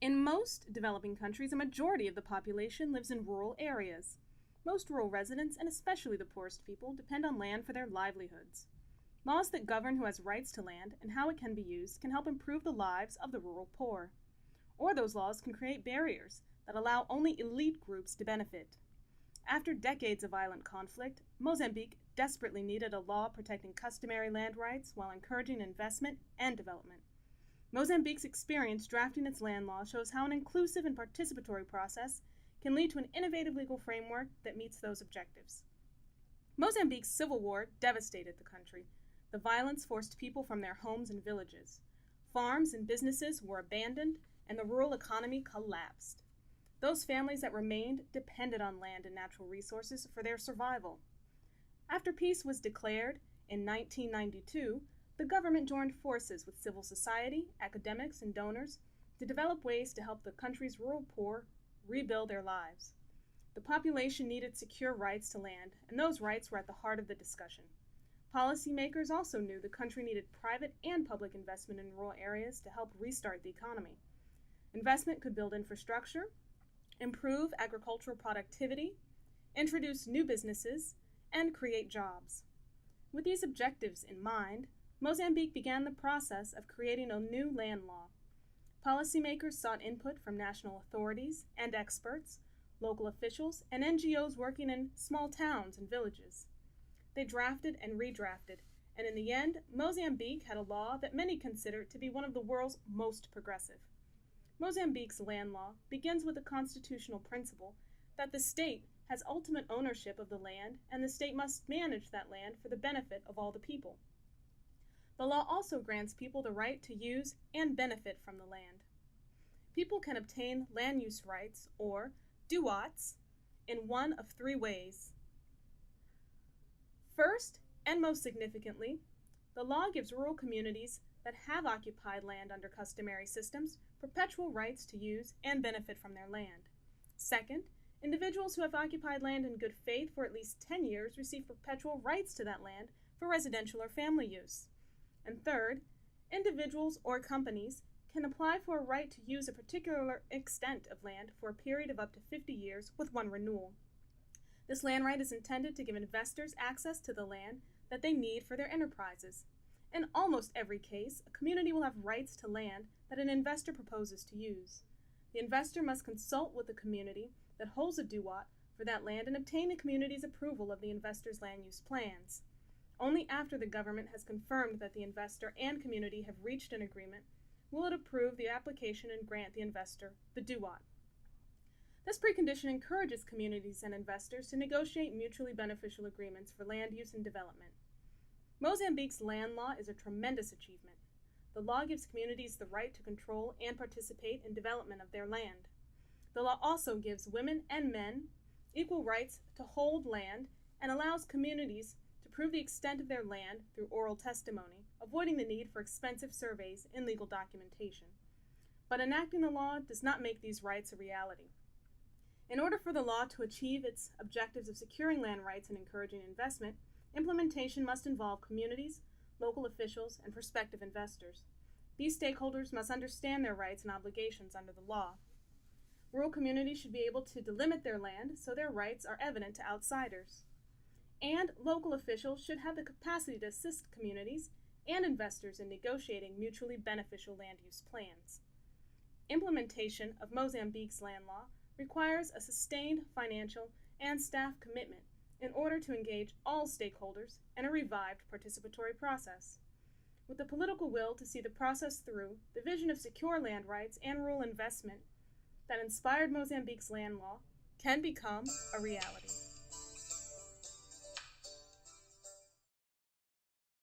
In most developing countries, a majority of the population lives in rural areas. Most rural residents, and especially the poorest people, depend on land for their livelihoods. Laws that govern who has rights to land and how it can be used can help improve the lives of the rural poor. Or those laws can create barriers that allow only elite groups to benefit. After decades of violent conflict, Mozambique desperately needed a law protecting customary land rights while encouraging investment and development. Mozambique's experience drafting its land law shows how an inclusive and participatory process can lead to an innovative legal framework that meets those objectives. Mozambique's civil war devastated the country. The violence forced people from their homes and villages. Farms and businesses were abandoned, and the rural economy collapsed. Those families that remained depended on land and natural resources for their survival. After peace was declared in 1992, the government joined forces with civil society, academics, and donors to develop ways to help the country's rural poor rebuild their lives. The population needed secure rights to land, and those rights were at the heart of the discussion. Policymakers also knew the country needed private and public investment in rural areas to help restart the economy. Investment could build infrastructure, improve agricultural productivity, introduce new businesses, and create jobs. With these objectives in mind, Mozambique began the process of creating a new land law. Policymakers sought input from national authorities and experts, local officials, and NGOs working in small towns and villages. They drafted and redrafted, and in the end, Mozambique had a law that many consider to be one of the world's most progressive. Mozambique's land law begins with a constitutional principle that the state has ultimate ownership of the land and the state must manage that land for the benefit of all the people. The law also grants people the right to use and benefit from the land. People can obtain land use rights, or duats, in one of three ways. First, and most significantly, the law gives rural communities that have occupied land under customary systems perpetual rights to use and benefit from their land. Second, individuals who have occupied land in good faith for at least 10 years receive perpetual rights to that land for residential or family use. And third, individuals or companies can apply for a right to use a particular extent of land for a period of up to 50 years with one renewal. This land right is intended to give investors access to the land that they need for their enterprises. In almost every case, a community will have rights to land that an investor proposes to use. The investor must consult with the community that holds a duat for that land and obtain the community's approval of the investor's land use plans. Only after the government has confirmed that the investor and community have reached an agreement will it approve the application and grant the investor the duat. This precondition encourages communities and investors to negotiate mutually beneficial agreements for land use and development. Mozambique's land law is a tremendous achievement. The law gives communities the right to control and participate in development of their land. The law also gives women and men equal rights to hold land and allows communities to prove the extent of their land through oral testimony, avoiding the need for expensive surveys and legal documentation. But enacting the law does not make these rights a reality. In order for the law to achieve its objectives of securing land rights and encouraging investment, implementation must involve communities, local officials, and prospective investors. These stakeholders must understand their rights and obligations under the law. Rural communities should be able to delimit their land so their rights are evident to outsiders. And local officials should have the capacity to assist communities and investors in negotiating mutually beneficial land use plans. Implementation of Mozambique's land law requires a sustained financial and staff commitment in order to engage all stakeholders in a revived participatory process. With the political will to see the process through, the vision of secure land rights and rural investment that inspired Mozambique's land law can become a reality.